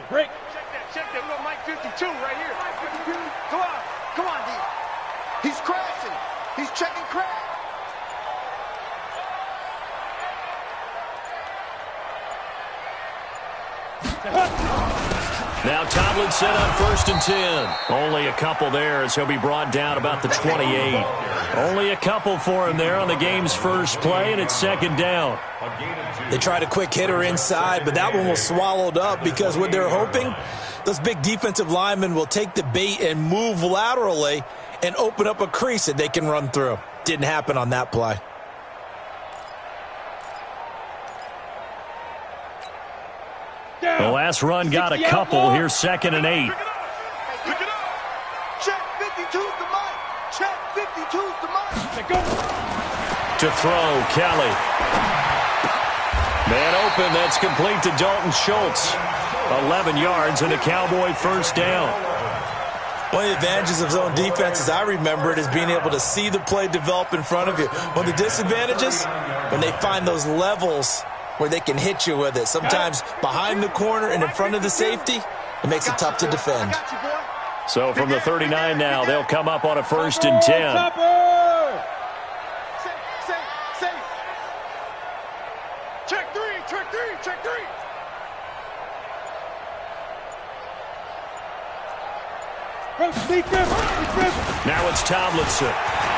Break. Check that little Mike 52 right here. Come on, D. He's crashing. He's checking crash. Now Tomlinson on 1st and 10. Only a couple there as he'll be brought down about the 28. Only a couple for him there on the game's first play, and it's 2nd down. They tried a quick hitter inside, but that one was swallowed up because what they're hoping, those big defensive linemen will take the bait and move laterally and open up a crease that they can run through. Didn't happen on that play. The last run got a couple. Here's 2nd and 8. Pick it up. Check 52's the mic. Check 52's the mic. To throw, Kelly. Man open, that's complete to Dalton Schultz. 11 yards and a Cowboy 1st down. One of the advantages of zone defense, as I remember it, is being able to see the play develop in front of you. One of the disadvantages, when they find those levels where they can hit you with it. Sometimes behind the corner and in front of the safety, it makes it tough to defend. So from the 39 now, they'll come up on a 1st and 10. Check three. Now it's Tomlinson.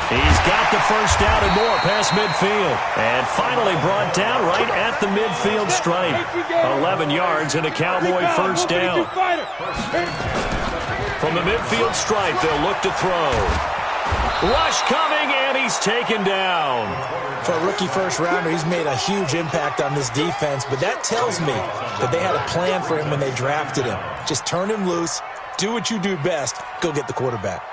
He's got the 1st down and more past midfield. And finally brought down right at the midfield stripe. 11 yards and a Cowboy 1st down. From the midfield stripe, they'll look to throw. Rush coming, and he's taken down. For a rookie first-rounder, he's made a huge impact on this defense, but that tells me that they had a plan for him when they drafted him. Just turn him loose, do what you do best, go get the quarterback.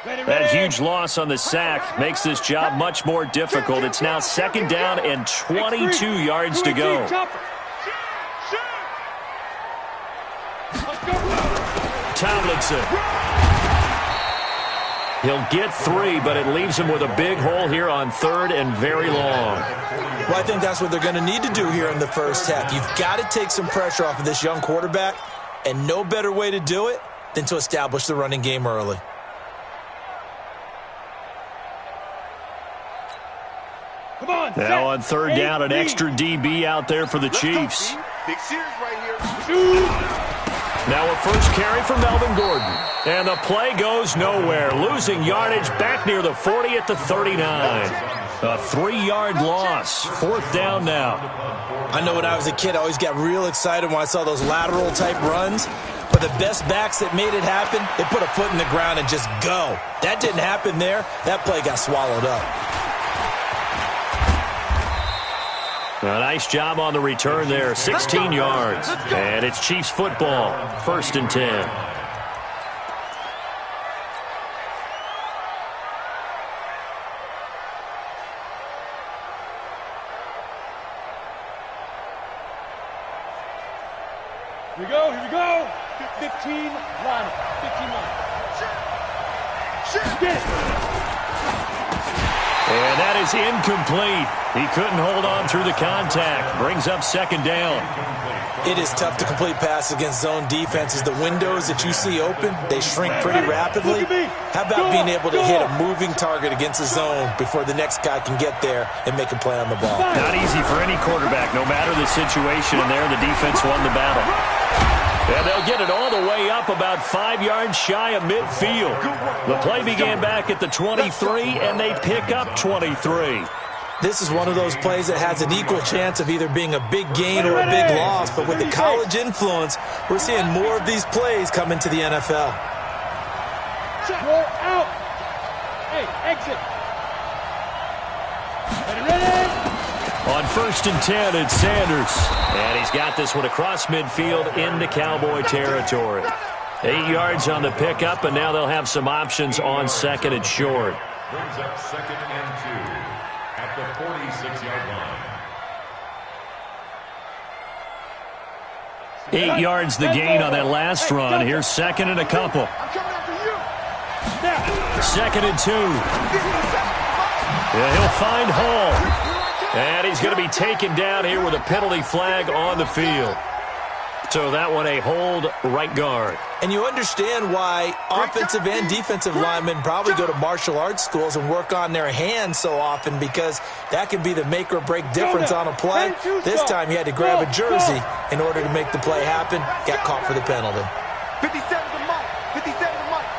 That huge loss on the sack makes this job much more difficult. It's now 2nd down and 22 yards to go. Tomlinson. He'll get 3, but it leaves him with a big hole here on 3rd and very long. Well, I think that's what they're going to need to do here in the first half. You've got to take some pressure off of this young quarterback, and no better way to do it than to establish the running game early. Now on 3rd down, an extra DB out there for the Chiefs. Big series right here. Now a first carry for Melvin Gordon. And the play goes nowhere. Losing yardage back near the 40 at the 39. A 3-yard loss. 4th down now. I know when I was a kid, I always got real excited when I saw those lateral-type runs. But the best backs that made it happen, they put a foot in the ground and just go. That didn't happen there. That play got swallowed up. A nice job on the return there, 16 yards. And it's Chiefs football, 1st and 10. Here we go. 15 line. 15 line. And that is incomplete. He couldn't hold on through the contact. Brings up 2nd down. It is tough to complete passes against zone defenses. The windows that you see open, they shrink pretty rapidly. How about being able to hit a moving target against a zone before the next guy can get there and make a play on the ball? Not easy for any quarterback, no matter the situation. And there, the defense won the battle. And they'll get it all the way up about 5 yards shy of midfield. The play began back at the 23, and they pick up 23. This is one of those plays that has an equal chance of either being a big gain or a big loss. But with the college influence, we're seeing more of these plays come into the NFL. Roll out. Hey, exit. Ready. On 1st and 10, it's Sanders. And he's got this one across midfield into Cowboy territory. 8 yards on the pickup, and now they'll have some options on 2nd and short. Brings up 2nd and 2 at the 46-yard line. 8 yards the gain on that last run. Here's 2nd and a couple. 2nd and 2. Yeah, he'll find Hall. And he's going to be taken down here with a penalty flag on the field. So that one a hold right guard. And you understand why offensive and defensive linemen probably go to martial arts schools and work on their hands so often, because that can be the make or break difference on a play. This time he had to grab a jersey in order to make the play happen. Got caught for the penalty. 57's a month. 57's a month.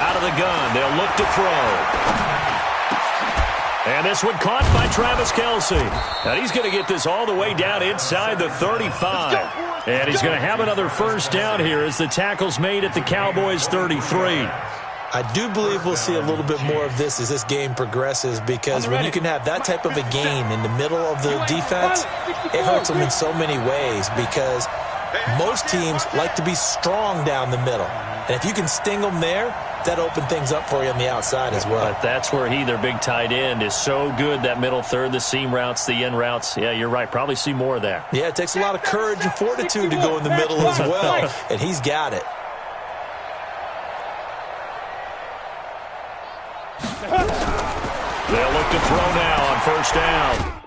Out of the gun, they'll look to throw. And this one caught by Travis Kelce. And he's going to get this all the way down inside the 35. And he's going to have another first down here as the tackle's made at the Cowboys' 33. I do believe we'll see a little bit more of this as this game progresses, because when you can have that type of a gain in the middle of the defense, it hurts them in so many ways, because most teams like to be strong down the middle. And if you can sting them there, that open things up for you on the outside as well. But that's where their big tight end, is so good, that middle third, the seam routes, the in routes. Yeah, you're right. Probably see more of that. Yeah, it takes a lot of courage and fortitude to go in the middle as well, and he's got it. They'll look to throw now on first down.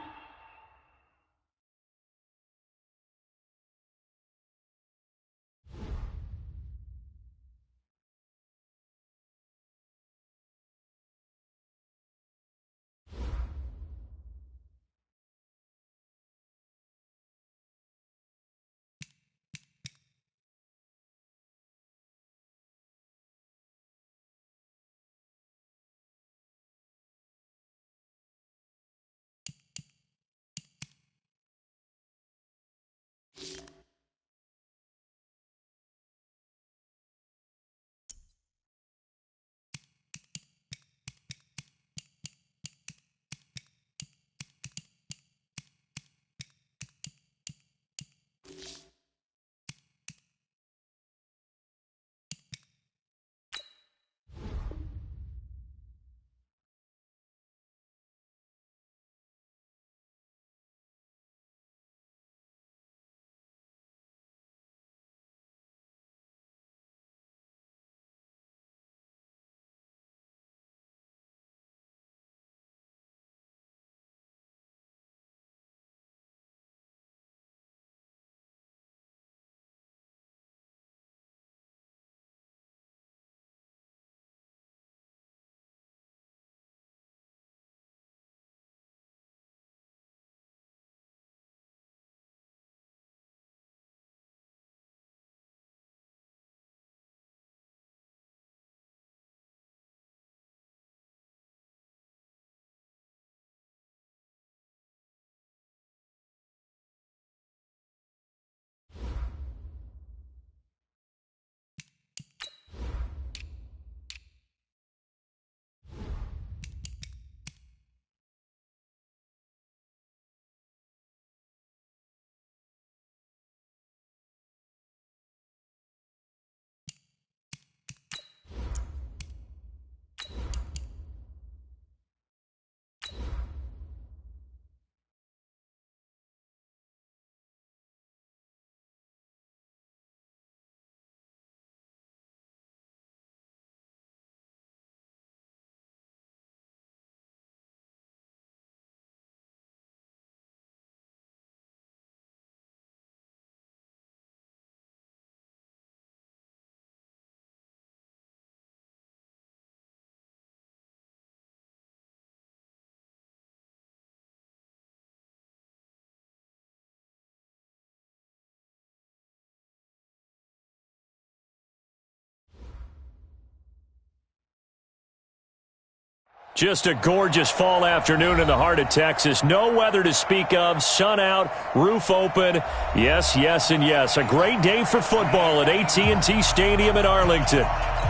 Just a gorgeous fall afternoon in the heart of Texas. No weather to speak of. Sun out, roof open. Yes, yes, and yes. A great day for football at AT&T Stadium in Arlington.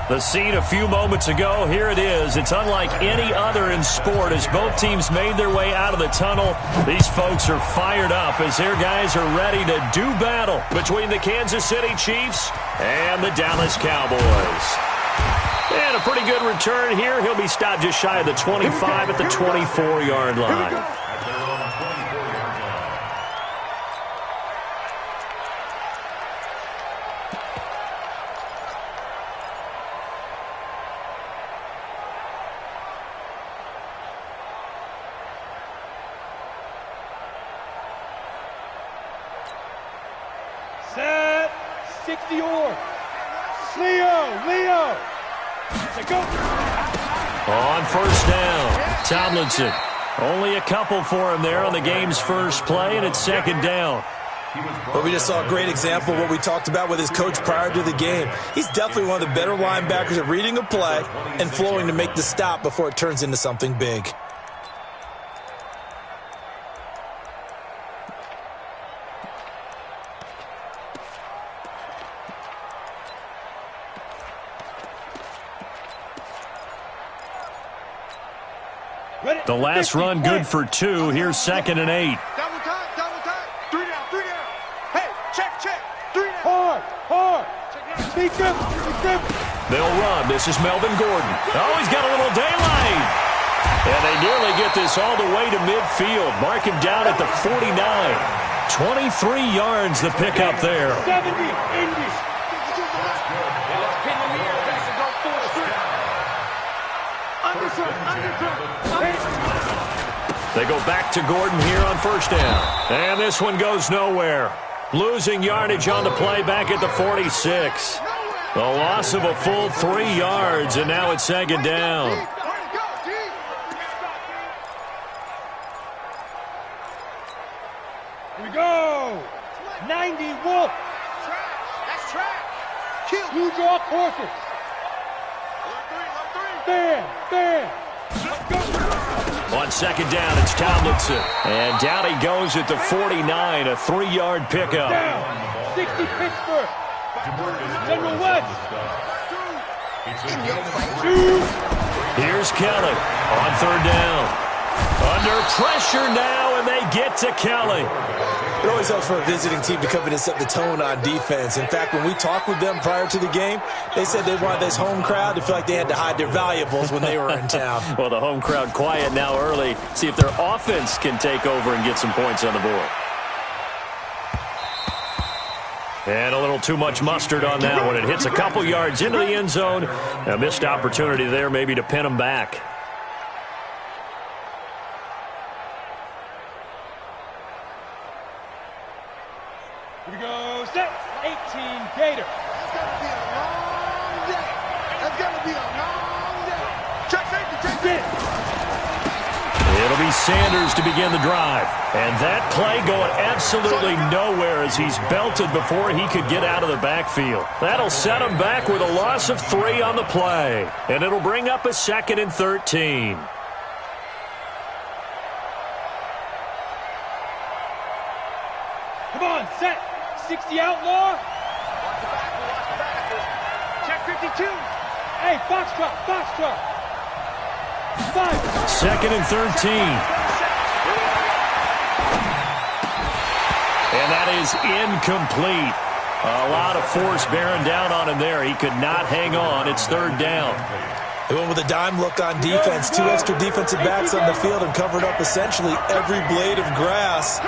The scene a few moments ago, here it is. It's unlike any other in sport as both teams made their way out of the tunnel. These folks are fired up as their guys are ready to do battle between the Kansas City Chiefs and the Dallas Cowboys. And a pretty good return here. He'll be stopped just shy of the 25 at the 24-yard line. 60 or. Leo. Let's go. On first down, Tomlinson. Only a couple for him there on the game's first play, and it's second down. Well, we just saw a great example of what we talked about with his coach prior to the game. He's definitely one of the better linebackers at reading a play and flowing to make the stop before it turns into something big. The last run good for 2. Here's 2nd and 8. Double time. 3 down. Hey, check. 3 down. Hard. Speak up. They'll run. This is Melvin Gordon. Oh, he's got a little daylight. And they nearly get this all the way to midfield. Mark him down at the 49. 23 yards the pickup there. 70, Indy. They go back to Gordon here on first down. And this one goes nowhere. Losing yardage on the play back at the 46. The loss of a full 3 yards, and now it's second down. Here we go. 90, Wolf. That's track. Kill. Huge off horses. Bam. Let's go. On second down, it's Tomlinson. And down he goes at the 49, a 3-yard pickup. Down. 60, Pittsburgh. General West. Here's Kelly on third down. Under pressure now, and they get to Kelly. It always helps for a visiting team to come in and set the tone on defense. In fact, when we talked with them prior to the game, they said they wanted this home crowd to feel like they had to hide their valuables when they were in town. Well, the home crowd quiet now early. See if their offense can take over and get some points on the board. And a little too much mustard on that one. It hits a couple yards into the end zone. A missed opportunity there maybe to pin them back. Here we go. Set. 18, Gator. That's gonna be a long day. Check safety. It'll be Sanders to begin the drive. And that play going absolutely nowhere as he's belted before he could get out of the backfield. That'll set him back with a loss of 3 on the play. And it'll bring up a 2nd and 13. Come on, set. 60 outlaw. Watch the back. Check 52. Hey, Foxtrot. 5. 2nd and 13. And that is incomplete. A lot of force bearing down on him there. He could not hang on. It's third down. They went with a dime look on defense. 2 extra defensive backs on the field and covered up essentially every blade of grass.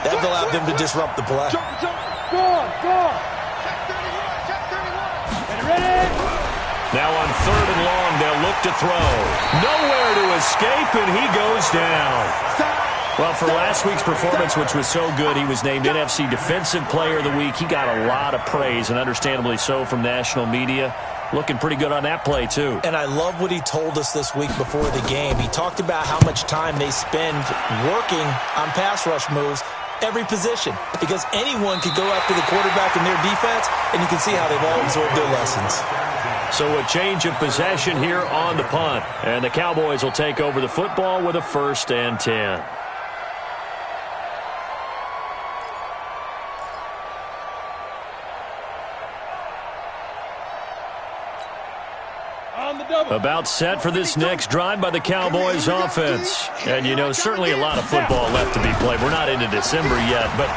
That allowed them to disrupt the play. Go on. Check 31. Get ready. Now on third and long, they'll look to throw. Nowhere to escape, and he goes down. Well, for last week's performance, which was so good, he was named NFC Defensive Player of the Week. He got a lot of praise, and understandably so, from national media. Looking pretty good on that play, too. And I love what he told us this week before the game. He talked about how much time they spend working on pass rush moves, every position, because anyone could go after the quarterback in their defense, and you can see how they've all absorbed their lessons. So a change of possession here on the punt, and the Cowboys will take over the football with a 1st and 10. About set for this next drive by the Cowboys offense. And, you know, certainly a lot of football left to be played. We're not into December yet, but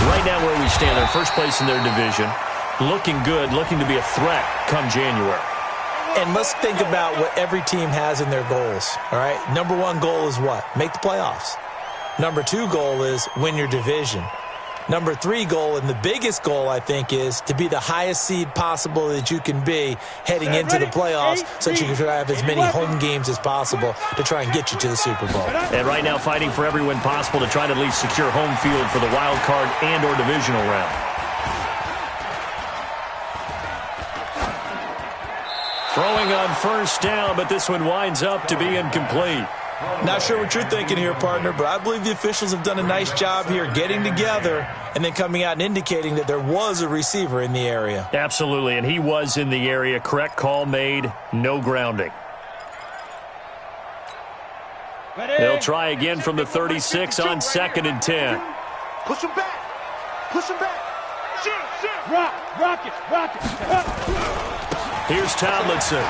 right now where we stand, they're first place in their division. Looking good, looking to be a threat come January. And let's think about what every team has in their goals, all right? Number 1 goal is what? Make the playoffs. Number 2 goal is win your division. Number 3 goal, and the biggest goal, I think, is to be the highest seed possible that you can be heading into the playoffs so that you can have as many home games as possible to try and get you to the Super Bowl. And right now fighting for every win possible to try to at least secure home field for the wild card and or divisional round. Throwing on first down, but this one winds up to be incomplete. Not sure what you're thinking here, partner, but I believe the officials have done a nice job here getting together and then coming out and indicating that there was a receiver in the area. Absolutely, and he was in the area. Correct call made, no grounding. They'll try again from the 36 on 2nd and 10. Push him back. Push him back. Rock it. Here's Tomlinson.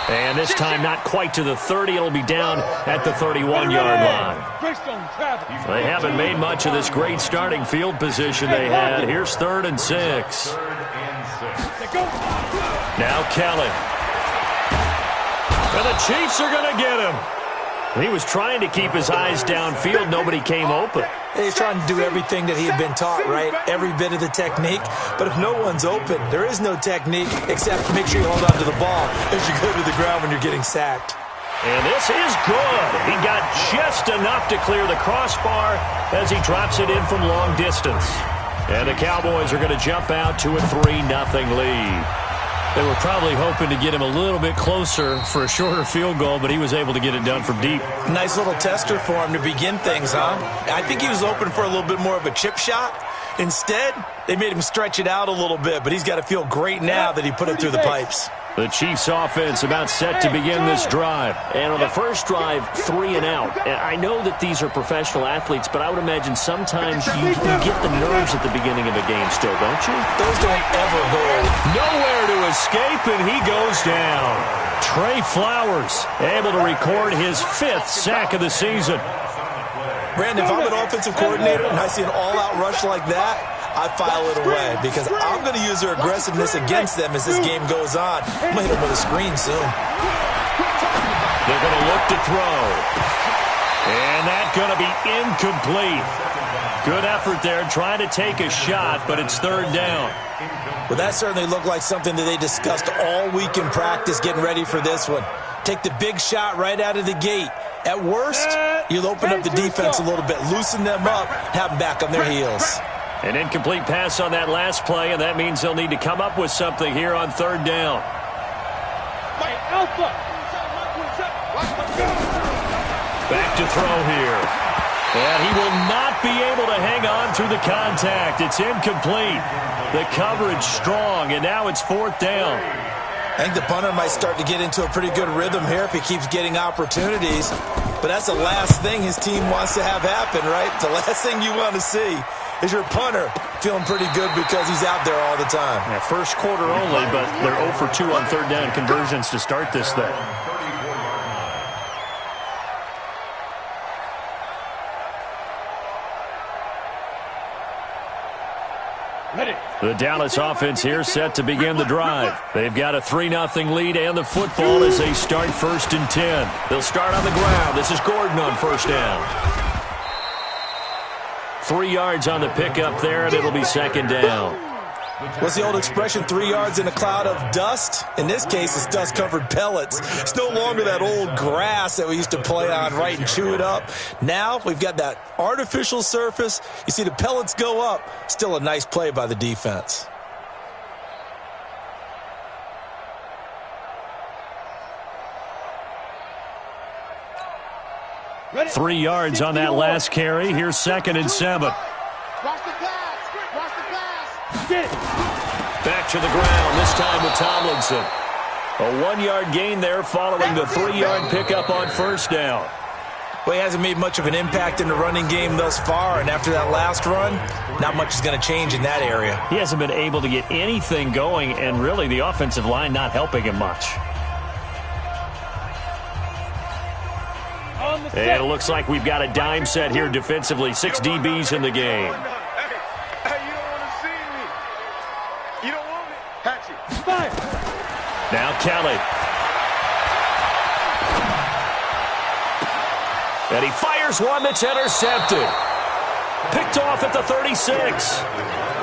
And this time not quite to the 30. It'll be down at the 31-yard line. They haven't made much of this great starting field position they had. Here's 3rd and 6. Now Kelly. And the Chiefs are going to get him. He was trying to keep his eyes downfield. Nobody came open. He's trying to do everything that he had been taught, right? Every bit of the technique. But if no one's open, there is no technique except make sure you hold on to the ball as you go to the ground when you're getting sacked. And this is good. He got just enough to clear the crossbar as he drops it in from long distance. And the Cowboys are going to jump out to a 3-0 lead. They were probably hoping to get him a little bit closer for a shorter field goal, but he was able to get it done from deep. Nice little tester for him to begin things, huh? I think he was open for a little bit more of a chip shot. Instead, they made him stretch it out a little bit, but he's got to feel great now that he put it through the pipes. The Chiefs offense about set to begin this drive. And on the first drive, 3 and out. And I know that these are professional athletes, but I would imagine sometimes you get the nerves at the beginning of a game still, don't you? Those don't ever go away. Nowhere to escape, and he goes down. Trey Flowers able to record his 5th sack of the season. Brandon, if I'm an offensive coordinator and I see an all-out rush like that, I file it away because I'm going to use their aggressiveness against them as this game goes on. I'm going to hit them with a screen soon. They're going to look to throw. And that's going to be incomplete. Good effort there trying to take a shot, but it's 3rd down. Well, that certainly looked like something that they discussed all week in practice getting ready for this one. Take the big shot right out of the gate. At worst, you'll open up the defense a little bit, loosen them up, have them back on their heels. An incomplete pass on that last play, and that means they'll need to come up with something here on 3rd down. Back to throw here. And he will not be able to hang on through the contact. It's incomplete. The coverage strong, and now it's 4th down. I think the punter might start to get into a pretty good rhythm here if he keeps getting opportunities. But that's the last thing his team wants to have happen, right? The last thing you want to see is your punter feeling pretty good because he's out there all the time. Yeah, first quarter only, but they're 0 for 2 on 3rd down conversions to start this thing. The Dallas offense here set to begin the drive. They've got a 3-0 lead and the football as they start 1st and 10. They'll start on the ground. This is Gordon on first down. 3 yards on the pickup there, and it'll be 2nd down. What's the old expression, 3 yards in a cloud of dust? In this case, it's dust-covered pellets. It's no longer that old grass that we used to play on, right, and chew it up. Now we've got that artificial surface. You see the pellets go up. Still a nice play by the defense. Ready. 3 yards on that last carry. Here's 2nd and 7. Back to the ground, this time with Tomlinson. A 1-yard gain there following the 3-yard pickup on first down. Well, he hasn't made much of an impact in the running game thus far, and after that last run, not much is going to change in that area. He hasn't been able to get anything going, and really the offensive line not helping him much. And it looks like we've got a dime set here defensively. 6 DBs in the game. Now Kelly. And he fires one that's intercepted. Picked off at the 36.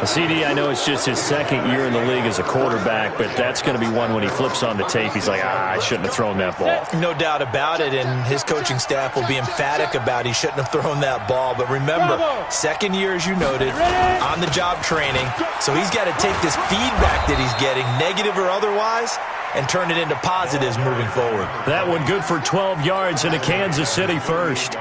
CD, I know it's just his 2nd year in the league as a quarterback, but that's going to be one when he flips on the tape. He's like, I shouldn't have thrown that ball. No doubt about it, and his coaching staff will be emphatic about he shouldn't have thrown that ball. But remember, 2nd year, as you noted, on-the-job training, so he's got to take this feedback that he's getting, negative or otherwise, and turn it into positives moving forward. That one good for 12 yards into Kansas City first.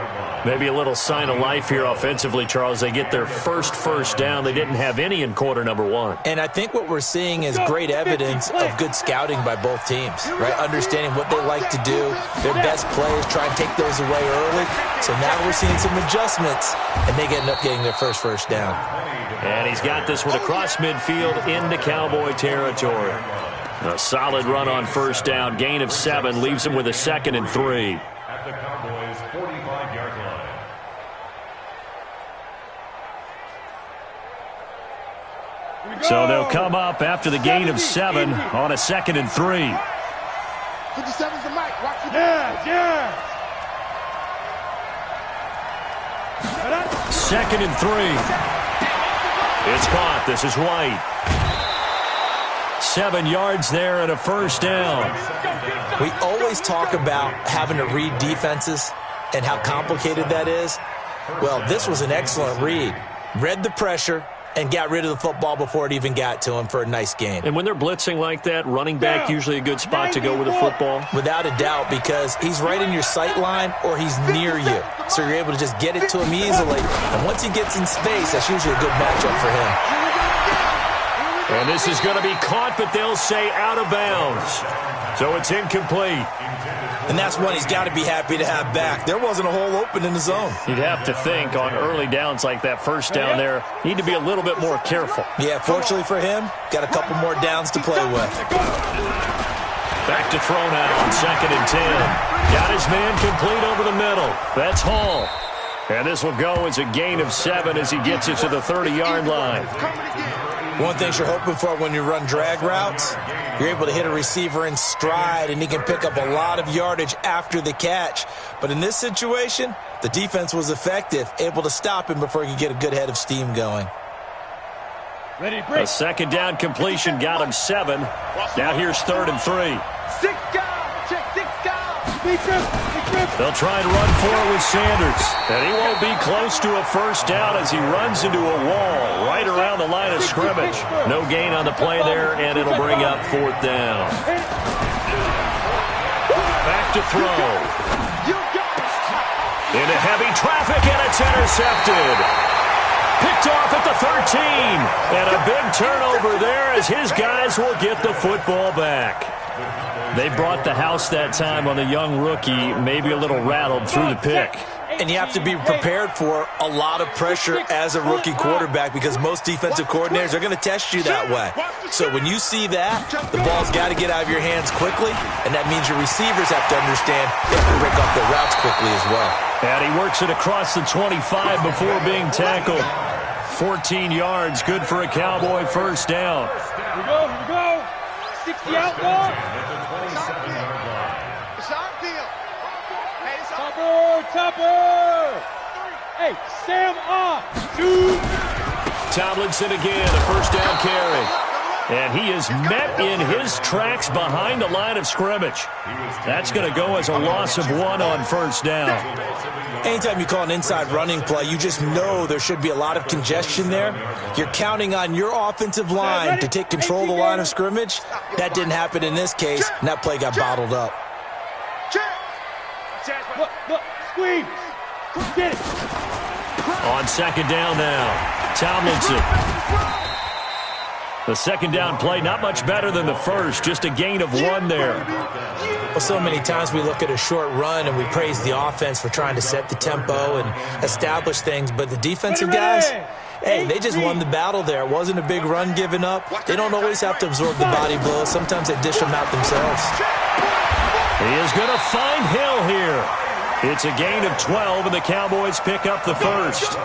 Maybe a little sign of life here offensively, Charles. They get their first down. They didn't have any in quarter number one. And I think what we're seeing is great evidence of good scouting by both teams, right? Understanding what they like to do, their best plays, try and take those away early. So now we're seeing some adjustments, and they end up getting their first down. And he's got this one across midfield into Cowboy territory. A solid run on first down. Gain of 7 leaves him with a 2nd and 3. At the Cowboys' 45-yard line. So they'll come up after the gain of 7 on a 2nd and 3. 57's the mic. Watch it. Yeah. 2nd and 3. It's caught. This is White. 7 yards there and a first down. We always talk about having to read defenses and how complicated that is. Well, this was an excellent read. Read the pressure and got rid of the football before it even got to him for a nice gain. And when they're blitzing like that, running back usually a good spot to go with the football? Without a doubt, because he's right in your sight line or he's near you. So you're able to just get it to him easily. And once he gets in space, that's usually a good matchup for him. And this is going to be caught, but they'll say out of bounds. So it's incomplete. And that's one he's got to be happy to have back. There wasn't a hole open in the zone. You'd have to think on early downs like that first down there, need to be a little bit more careful. Yeah, fortunately for him, got a couple more downs to play with. Back to throw now on 2nd and 10. Got his man complete over the middle. That's Hall. And this will go as a gain of 7 as he gets it to the 30-yard line. One thing you're hoping for when you run drag routes, you're able to hit a receiver in stride, and he can pick up a lot of yardage after the catch. But in this situation, the defense was effective, able to stop him before he could get a good head of steam going. Ready, break. A 2nd down completion got him 7. Now here's 3rd and 3. 6 guys. Check 6 guys. Big trip. They'll try and run for it with Sanders. And he won't be close to a first down as he runs into a wall right around the line of scrimmage. No gain on the play there, and it'll bring up 4th down. Back to throw. Into heavy traffic, and it's intercepted. Picked off at the 13. And a big turnover there as his guys will get the football back. They brought the house that time on the young rookie, maybe a little rattled through the pick. And you have to be prepared for a lot of pressure as a rookie quarterback because most defensive coordinators are going to test you that way. So when you see that, the ball's got to get out of your hands quickly, and that means your receivers have to understand they have to break up their routes quickly as well. And he works it across the 25 before being tackled. 14 yards, good for a Cowboy first down. Here we go. 60 out ball. Topper. Hey, Sam off. 2. Tomlinson again, a first down carry. And he is met in his tracks behind the line of scrimmage. That's going to go as a loss of 1 on first down. Anytime you call an inside running play, you just know there should be a lot of congestion there. You're counting on your offensive line to take control of the line of scrimmage. That didn't happen in this case, and that play got bottled up. Look, squeeze. Get it. On 2nd down now, Tomlinson. The 2nd down play, not much better than the first, just a gain of 1 there. Well, so many times we look at a short run and we praise the offense for trying to set the tempo and establish things, but the defensive guys, hey, they just won the battle there. It wasn't a big run given up. They don't always have to absorb the body blows. Sometimes they dish them out themselves. He is going to find Hill here. It's a gain of 12, and the Cowboys pick up the first.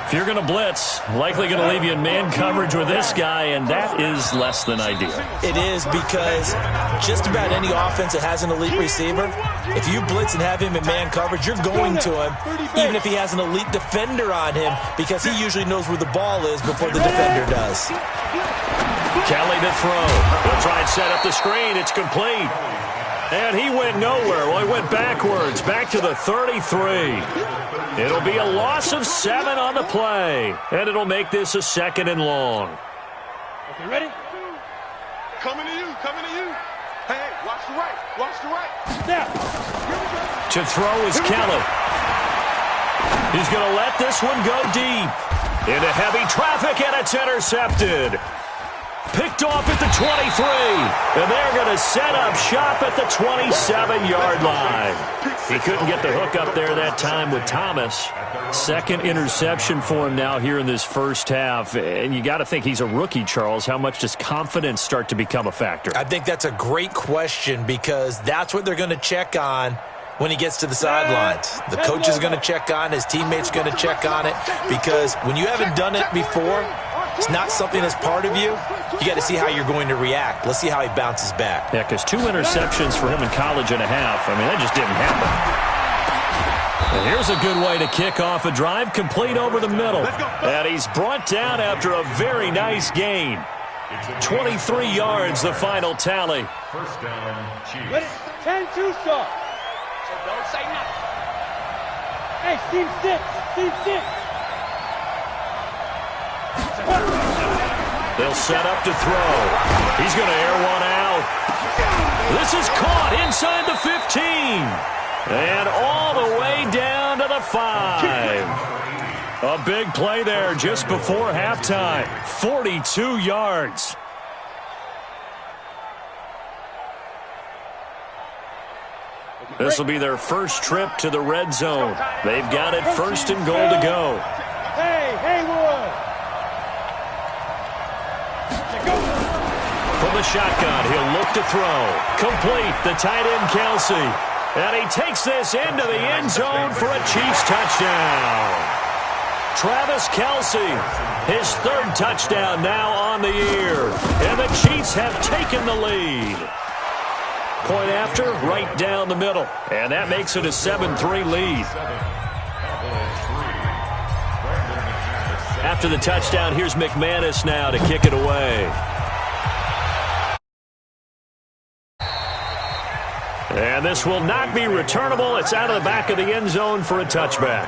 If you're going to blitz, likely going to leave you in man coverage with this guy, and that is less than ideal. It is because just about any offense that has an elite receiver, if you blitz and have him in man coverage, you're going to him, even if he has an elite defender on him, because he usually knows where the ball is before the defender does. Kelly to throw. He'll try and set up the screen. It's complete. And he went nowhere. Well, he went backwards, back to the 33. It'll be a loss of 7 on the play, and it'll make this a 2nd and long. Okay, ready? Coming to you. Hey, the right. Watch the right. Snap. To throw is Kelly. He's going to let this one go deep. Into heavy traffic, and it's intercepted. Picked off at the 23. And they're going to set up shop at the 27-yard line. He couldn't get the hook up there that time with Thomas. Second interception for him now here in this first half. And you got to think he's a rookie, Charles. How much does confidence start to become a factor? I think that's a great question because that's what they're going to check on when he gets to the sidelines. The coach is going to check on, his teammates going to check on it, because when you haven't done it before, it's not something that's part of you. You got to see how you're going to react. Let's see how he bounces back. Yeah, because 2 interceptions for him in college and a half. I mean, that just didn't happen. And here's a good way to kick off a drive, complete over the middle. And he's brought down after a very nice gain. 23 yards, the final tally. First down, Let it Chiefs. 10-2 start. So don't say nothing. Hey, team 6. Team 6. They'll set up to throw. He's going to air one out. This is caught inside the 15. And all the way down to the 5. A big play there just before halftime. 42 yards. This will be their first trip to the red zone. They've got it first and goal to go. Hey, Haywood. From the shotgun, he'll look to throw. Complete, the tight end Kelsey. And he takes this into the end zone for a Chiefs touchdown. Travis Kelsey, his 3rd touchdown now on the year. And the Chiefs have taken the lead. Point after, right down the middle. And that makes it a 7-3 lead. After the touchdown, here's McManus now to kick it away. And this will not be returnable. It's out of the back of the end zone for a touchback.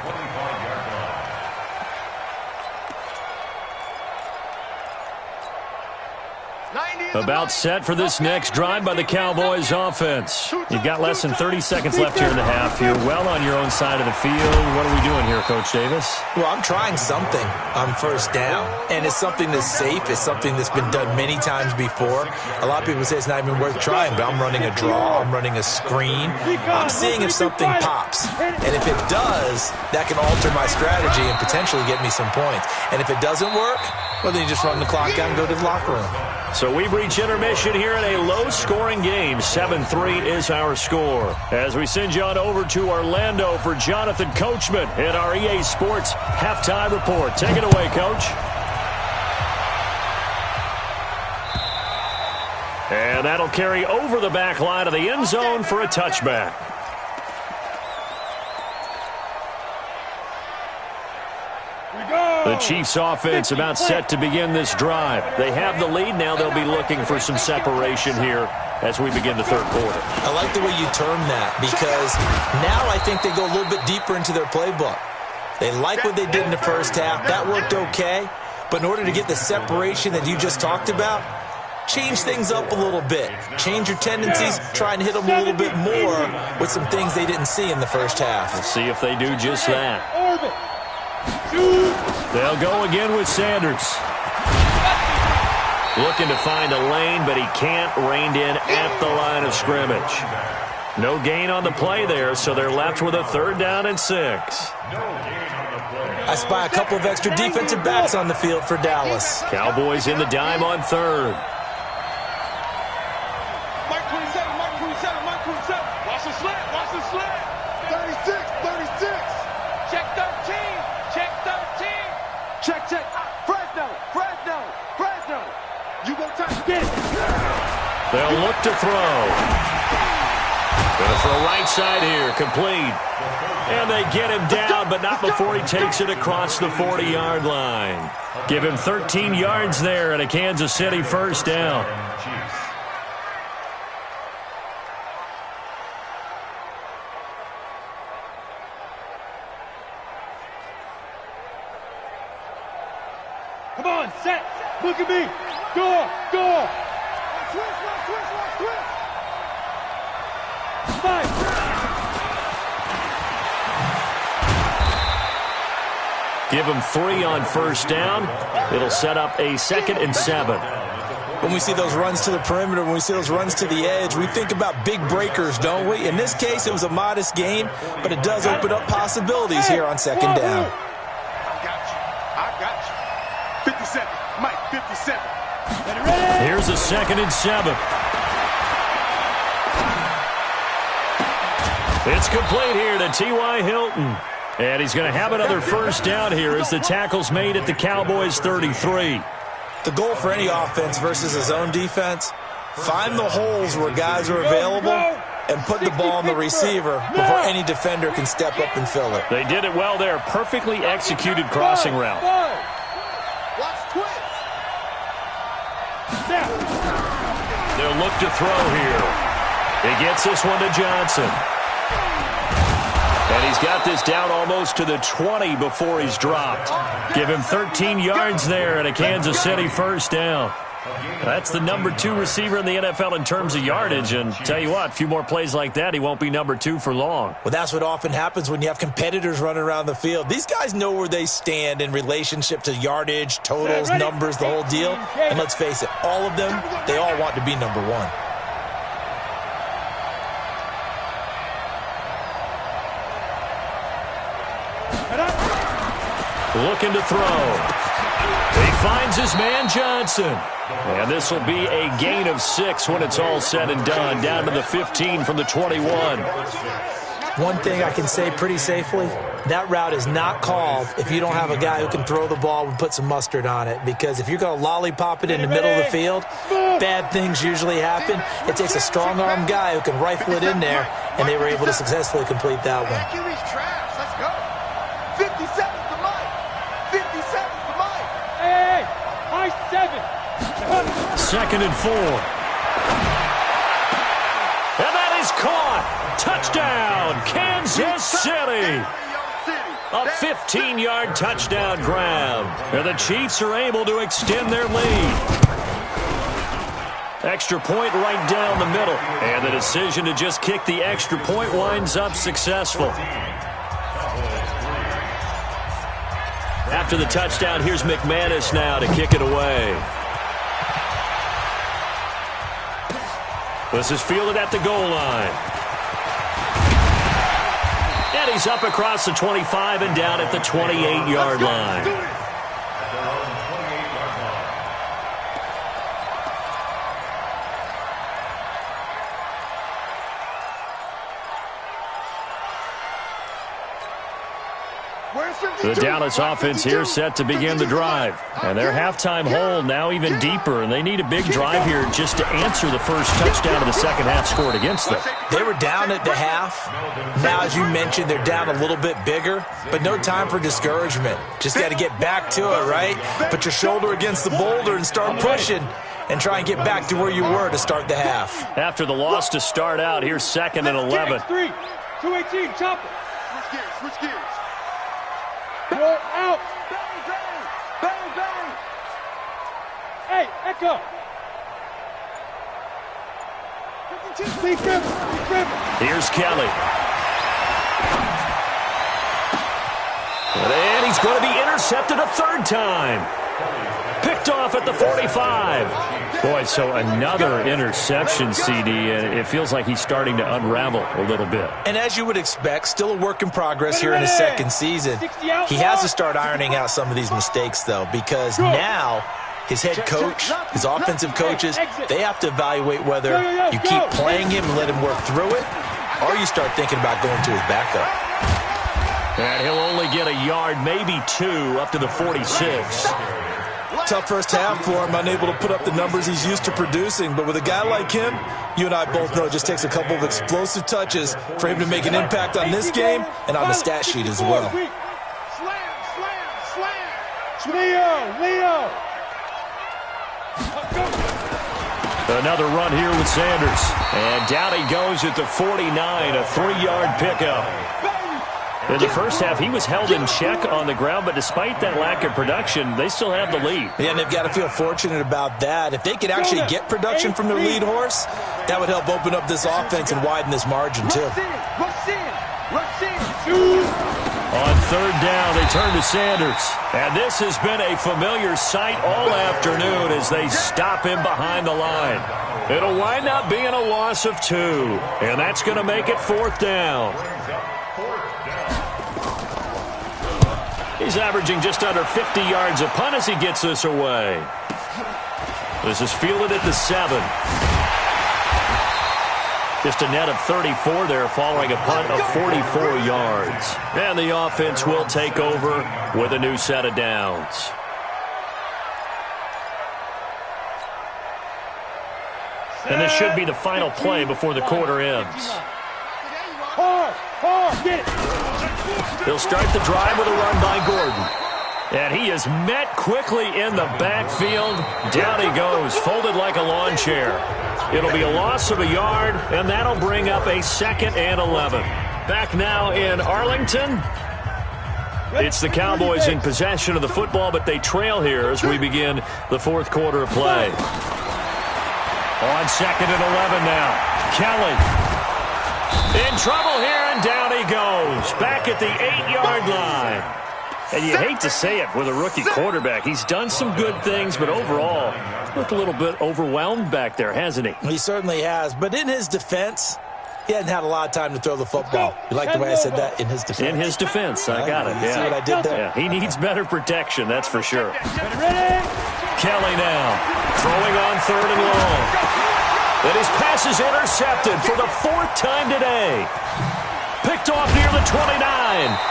About set for this next drive by the Cowboys offense. You've got less than 30 seconds left here in the half. You're well on your own side of the field. What are we doing here, Coach Davis? Well, I'm trying something on first down, and it's something that's safe. It's something that's been done many times before. A lot of people say it's not even worth trying, but I'm running a draw. I'm running a screen. I'm seeing if something pops, and if it does, that can alter my strategy and potentially get me some points. And if it doesn't work, well, then you just run the clock out and go to the locker room. So we've reached intermission here in a low-scoring game. 7-3 is our score. As we send you on over to Orlando for Jonathan Coachman in our EA Sports Halftime Report. Take it away, Coach. And that'll carry over the back line of the end zone for a touchback. The Chiefs offense about set to begin this drive. They have the lead. Now they'll be looking for some separation here as we begin the third quarter. I like the way you term that because now I think they go a little bit deeper into their playbook. They like what they did in the first half. That worked okay. But in order to get the separation that you just talked about, change things up a little bit. Change your tendencies. Try and hit them a little bit more with some things they didn't see in the first half. We'll see if they do just that. They'll go again with Sanders. Looking to find a lane, but he can't. Reined in at the line of scrimmage. No gain on the play there, so they're left with a 3rd down and 6. I spy a couple of extra defensive backs on the field for Dallas. Cowboys in the dime on 3rd. Mike 27, Mike 27, Mike 27. Watch the slant, watch the slant. 36, 36. Check 13, check 13. Check, check. Fresno, Fresno, Fresno. You go touch it. They'll look to throw. Going to throw right side here, complete. And they get him down, but not before he takes it across the 40-yard line. Give him 13 yards there and a Kansas City first down. Come on, set. Look at me. Go, go. Twist, twist, twist, twist. Give him 3 on first down. It'll set up a 2nd and 7. When we see those runs to the perimeter, when we see those runs to the edge, we think about big breakers, don't we? In this case, it was a modest gain, but it does open up possibilities here on 2nd down. I got you. 57. Mike, 57. Here's a 2nd and 7. It's complete here to T.Y. Hilton. And he's going to have another first down here as the tackle's made at the Cowboys' 33. The goal for any offense versus a zone defense, find the holes where guys are available and put the ball on the receiver before any defender can step up and fill it. They did it well there. Perfectly executed crossing route. Watch twist. They'll look to throw here. He gets this one to Johnson. And he's got this down almost to the 20 before he's dropped. Give him 13 yards there and a Kansas City first down. That's the number 2 receiver in the NFL in terms of yardage. And tell you what, a few more plays like that, he won't be number 2 for long. Well, that's what often happens when you have competitors running around the field. These guys know where they stand in relationship to yardage, totals, numbers, the whole deal. And let's face it, all of them, they all want to be number 1. Looking to throw. He finds his man Johnson. And this will be a gain of 6 when it's all said and done. Down to the 15 from the 21. One thing I can say pretty safely, that route is not called if you don't have a guy who can throw the ball and put some mustard on it. Because if you're going to lollipop it in the middle of the field, bad things usually happen. It takes a strong-arm guy who can rifle it in there, and they were able to successfully complete that one. Let's go. 57 to Mike. 57 to Mike. Hey, high 7. 2nd and 4. And that is caught. Touchdown, Kansas City. A 15-yard touchdown grab. And the Chiefs are able to extend their lead. Extra point right down the middle. And the decision to just kick the extra point winds up successful. After the touchdown, here's McManus now to kick it away. This is fielded at the goal line. And he's up across the 25 and down at the 28-yard line. The Dallas offense here set to begin the drive. And their halftime hole now even deeper, and they need a big drive here just to answer the first touchdown of the second half scored against them. They were down at the half. Now, as you mentioned, they're down a little bit bigger, but no time for discouragement. Just got to get back to it, right? Put your shoulder against the boulder and start pushing and try and get back to where you were to start the half. After the loss to start out, here's 2nd and 11. 3, 218, chop it. Switch gears. Go out. Bang, bang. Bang, bang. Hey, Echo. Speak him. Here's Kelly. And he's going to be intercepted a 3rd time. Picked off at the 45. Boy, so another interception, CD, and it feels like he's starting to unravel a little bit. And as you would expect, still a work in progress here in his 2nd season. He has to start ironing out some of these mistakes, though, because now his head coach, his offensive coaches, they have to evaluate whether you keep playing him and let him work through it, or you start thinking about going to his backup. And he'll only get a yard, maybe 2, up to the 46. Tough first half for him, unable to put up the numbers he's used to producing. But with a guy like him, you and I both know it just takes a couple of explosive touches for him to make an impact on this game and on the stat sheet as well. Slam. Leo. Another run here with Sanders. And down he goes at the 49, a 3-yard pickup. In the first half, he was held in check on the ground, but despite that lack of production, they still have the lead. Yeah, and they've got to feel fortunate about that. If they could actually get production from their lead horse, that would help open up this offense and widen this margin, too. Rush in. On third down, they turn to Sanders. And this has been a familiar sight all afternoon as they stop him behind the line. It'll wind up being a loss of 2, and that's going to make it 4th down. He's averaging just under 50 yards a punt as he gets this away. This is fielded at the 7. Just a net of 34 there following a punt of 44 yards. And the offense will take over with a new set of downs. And this should be the final play before the quarter ends. He'll start the drive with a run by Gordon. And he is met quickly in the backfield. Down he goes, folded like a lawn chair. It'll be a loss of a yard, and that'll bring up a 2nd and 11. Back now in Arlington. It's the Cowboys in possession of the football, but they trail here as we begin the 4th quarter of play. On 2nd and 11 now. Kelly in trouble here, and down he goes. Back at the 8-yard line. And you hate to say it with a rookie quarterback. He's done some good things, but overall, looked a little bit overwhelmed back there, hasn't he? He certainly has. But in his defense, he hadn't had a lot of time to throw the football. You like the way I said that? In his defense. In his defense. I got it. You see what I did there? Yeah, he needs better protection, that's for sure. Kelly now, throwing on 3rd and long. And his pass is intercepted for the 4th time today. Picked off near the 29.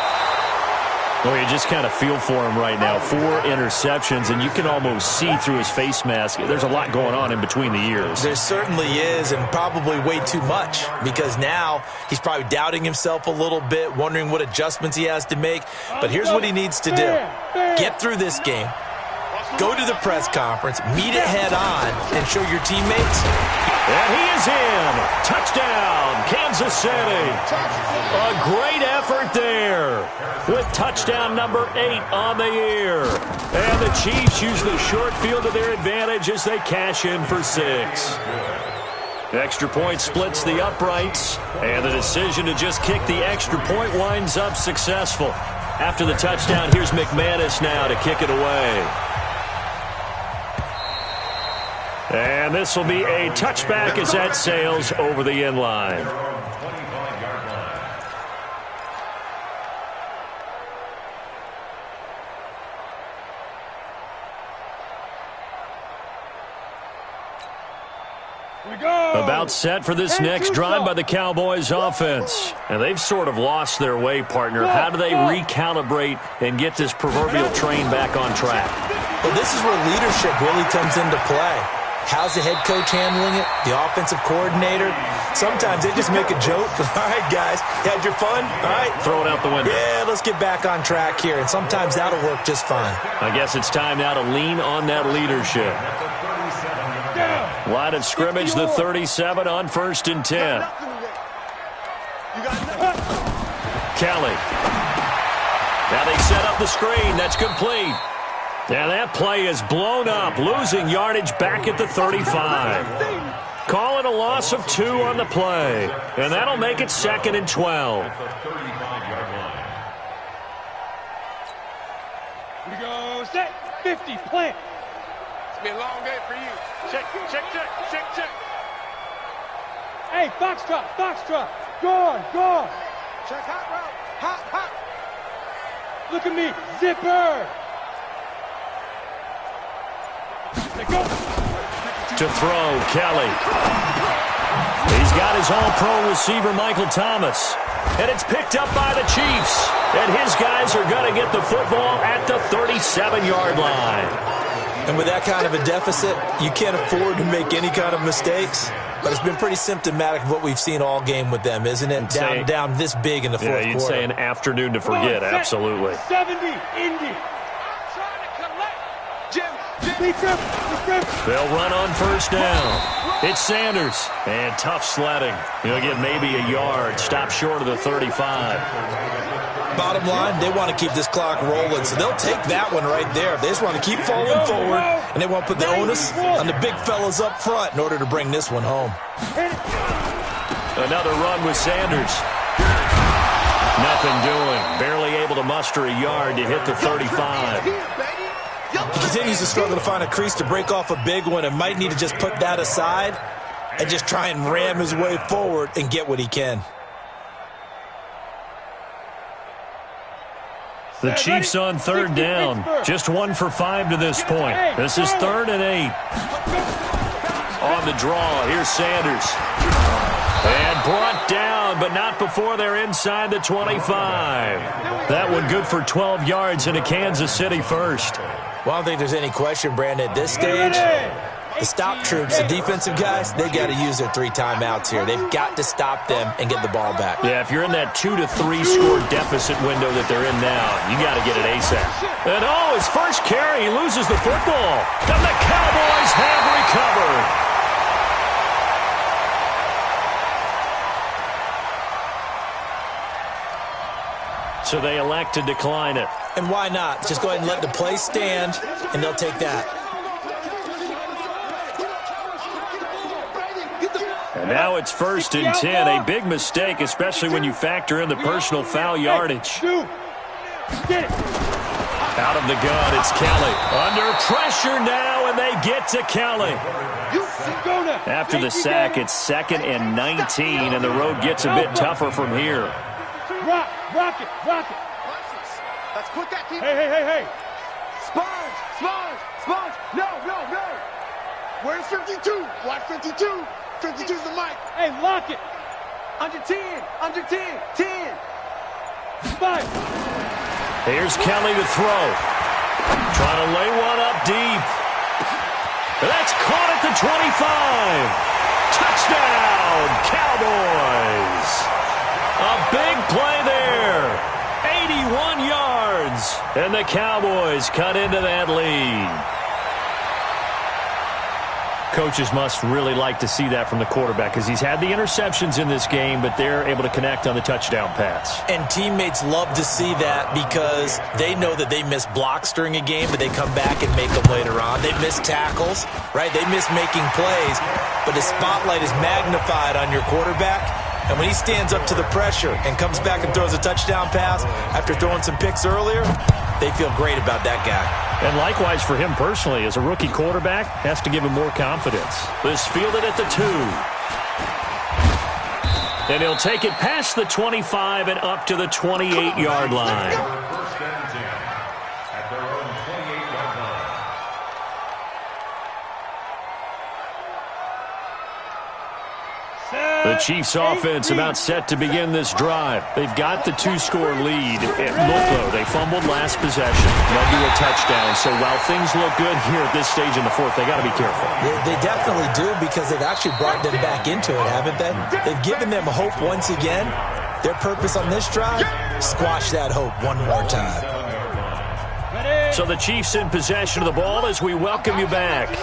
Well, you just kind of feel for him right now. 4 interceptions, and you can almost see through his face mask. There's a lot going on in between the ears. There certainly is, and probably way too much, because now he's probably doubting himself a little bit, wondering what adjustments he has to make. But here's what he needs to do. Get through this game. Go to the press conference, meet it head on, and show your teammates. And he is in. Touchdown, Kansas City. A great effort there with touchdown number 8 on the year. And the Chiefs use the short field to their advantage as they cash in for 6. Extra point splits the uprights, and the decision to just kick the extra point winds up successful. After the touchdown, here's McManus now to kick it away. And this will be a touchback as that sails over the end line. About set for this next drive by the Cowboys offense. And they've sort of lost their way, partner. How do they recalibrate and get this proverbial train back on track? Well, this is where leadership really comes into play. How's the head coach handling it? The offensive coordinator? Sometimes they just make a joke. All right, guys, you had your fun? All right. Throw it out the window. Yeah, let's get back on track here. And sometimes that'll work just fine. I guess it's time now to lean on that leadership. Line of scrimmage, the 37 on 1st and 10. Kelly. Now they set up the screen. That's complete. Now that play is blown up, losing yardage back at the 35. Call it a loss of 2 on the play, and that'll make it 2nd and 12. Here we go, set, 50, plant. It's been a long day for you. Check, check, check, check, check. Hey, foxtrot, foxtrot. Gone, gone. Check hot route. Hot, hot. Look at me, zipper. Go. To throw, Kelly. He's got his all-pro receiver, Michael Thomas. And it's picked up by the Chiefs. And his guys are going to get the football at the 37-yard line. And with that kind of a deficit, you can't afford to make any kind of mistakes. But it's been pretty symptomatic of what we've seen all game with them, isn't it? Down this big in the fourth quarter. Yeah, you'd say an afternoon to forget, absolutely. 70, Indy. They'll run on 1st down. It's Sanders. And tough sledding. He'll get maybe a yard. Stop short of the 35. Bottom line, they want to keep this clock rolling, so they'll take that one right there. They just want to keep falling forward, and they want to put the onus on the big fellas up front in order to bring this one home. Another run with Sanders. Nothing doing. Barely able able to muster a yard to hit the 35. He continues to struggle to find a crease to break off a big one and might need to just put that aside and just try and ram his way forward and get what he can. The Chiefs on third down. Just 1 for 5 to this point. This is 3rd and 8. On the draw, here's Sanders. And brought down, but not before they're inside the 25. That one good for 12 yards and a Kansas City first. Well, I don't think there's any question, Brandon, at this stage, the stop troops, the defensive guys, they got to use their 3 timeouts here. They've got to stop them and get the ball back. Yeah, if you're in that 2 to 3 score deficit window that they're in now, you got to get it ASAP. And his first carry, he loses the football. And the Cowboys have recovered. So they elect to decline it. And why not? Just go ahead and let the play stand, and they'll take that. And now it's 1st and 10. A big mistake, especially when you factor in the personal foul yardage. Out of the gun, it's Kelly. Under pressure now, and they get to Kelly. After the sack, it's 2nd and 19, and the road gets a bit tougher from here. Rock it. Let's put that team. Hey. Sponge. No. Where's 52? Watch 52. 52's the mic. Hey, lock it. Under 10. 10. 5. Here's Kelly to throw. Trying to lay one up deep. That's caught at the 25. Touchdown, Cowboys. A big play there. 81 yards. And the Cowboys cut into that lead. Coaches must really like to see that from the quarterback because he's had the interceptions in this game, but they're able to connect on the touchdown pass. And teammates love to see that because they know that they miss blocks during a game, but they come back and make them later on. They miss tackles, right? They miss making plays, but the spotlight is magnified on your quarterback. And when he stands up to the pressure and comes back and throws a touchdown pass after throwing some picks earlier, they feel great about that guy. And likewise for him personally, as a rookie quarterback, has to give him more confidence. This fielded at the 2. And he'll take it past the 25 and up to the 28-yard line. First and 10 at their own 28-yard line. The Chiefs offense about set to begin this drive. They've got the 2-score lead. It looked though, they fumbled last possession, led to a touchdown. So while things look good here at this stage in the 4th, they got to be careful. They definitely do because they've actually brought them back into it, haven't they? They've given them hope once again. Their purpose on this drive, squash that hope one more time. So the Chiefs in possession of the ball as we welcome you back.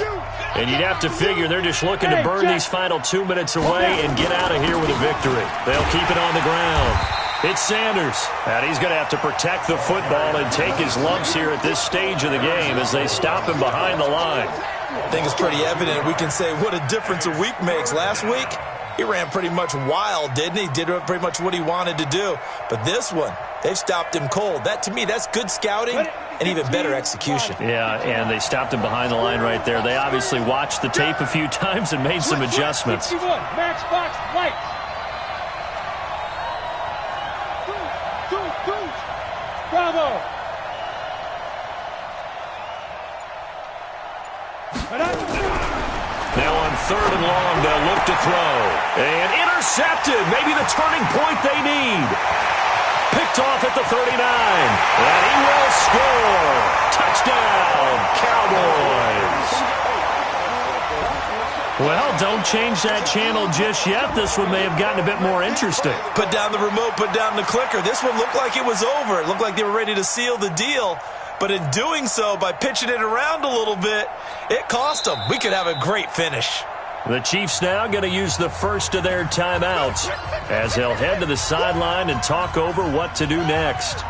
And you'd have to figure they're just looking to burn these final 2 minutes away and get out of here with a victory. They'll keep it on the ground. It's Sanders. And he's going to have to protect the football and take his lumps here at this stage of the game as they stop him behind the line. I think it's pretty evident. We can say what a difference a week makes. Last week, he ran pretty much wild, didn't he? Did pretty much what he wanted to do. But this one, they've stopped him cold. That, to me, that's good scouting and even better execution. Yeah, and they stopped him behind the line right there. They obviously watched the tape a few times and made some adjustments. 61, max box, lights. Bravo. Now on 3rd and long, they'll look to throw. And intercepted. Maybe the turning point they need. Picked off at the 39. And he will score. Touchdown, Cowboys. Well, don't change that channel just yet. This one may have gotten a bit more interesting. Put down the remote, put down the clicker. This one looked like it was over. It looked like they were ready to seal the deal. But in doing so, by pitching it around a little bit, it cost them. We could have a great finish. The Chiefs now going to use the first of their timeouts as they'll head to the sideline and talk over what to do next.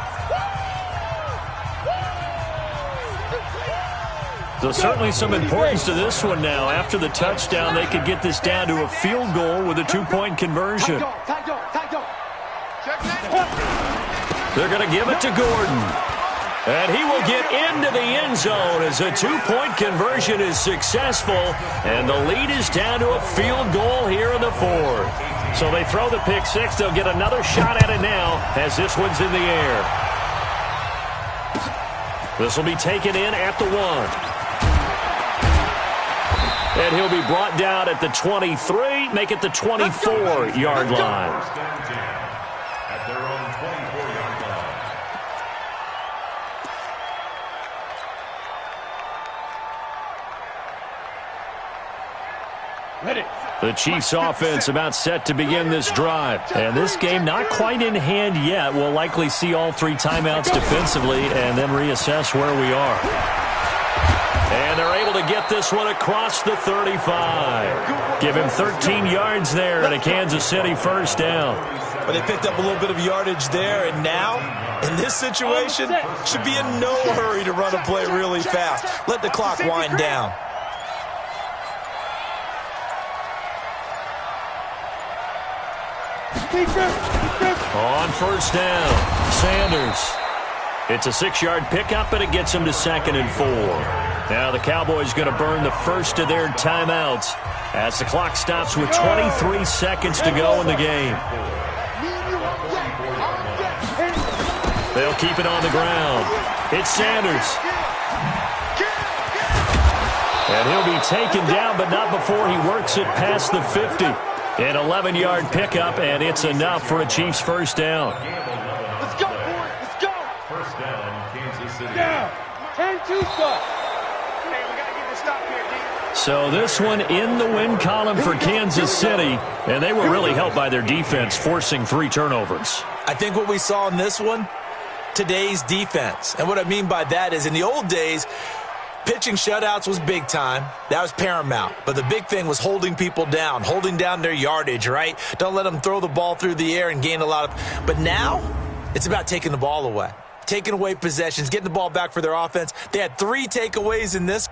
So certainly some importance to this one now. After the touchdown, they could get this down to a field goal with a 2-point conversion. They're going to give it to Gordon. And he will get into the end zone as a two-point conversion is successful. And the lead is down to a field goal here in the fourth. So they throw the pick six. They'll get another shot at it now as this one's in the air. This will be taken in at the 1. And he'll be brought down at the 23, make it the 24-yard line. At their own 24-yard line. Ready. The Chiefs offense about set to begin this drive. And this game not quite in hand yet. We'll likely see all 3 timeouts defensively and then reassess where we are. And they're able to get this one across the 35. Give him 13 yards there and a Kansas City first down. But they picked up a little bit of yardage there, and now, in this situation, should be in no hurry to run a play really fast. Let the clock wind down. On first down, Sanders. It's a 6-yard pickup, and it gets him to 2nd and 4. Now the Cowboys going to burn the first of their timeouts as the clock stops with 23 seconds to go in the game. They'll keep it on the ground. It's Sanders. And he'll be taken down, but not before he works it past the 50. An 11-yard pickup, and it's enough for a Chiefs first down. Let's go, boys. Let's go. First down, Kansas City. Down. 10-2 stop. Hey, we got to get this stop here, D. So this one in the win column for Kansas City, and they were really helped by their defense, forcing 3 turnovers. I think what we saw in this one, today's defense. And what I mean by that is in the old days, pitching shutouts was big time. That was paramount. But the big thing was holding people down, holding down their yardage, right? Don't let them throw the ball through the air and gain a lot of... But now, it's about taking the ball away. Taking away possessions, getting the ball back for their offense. They had 3 takeaways in this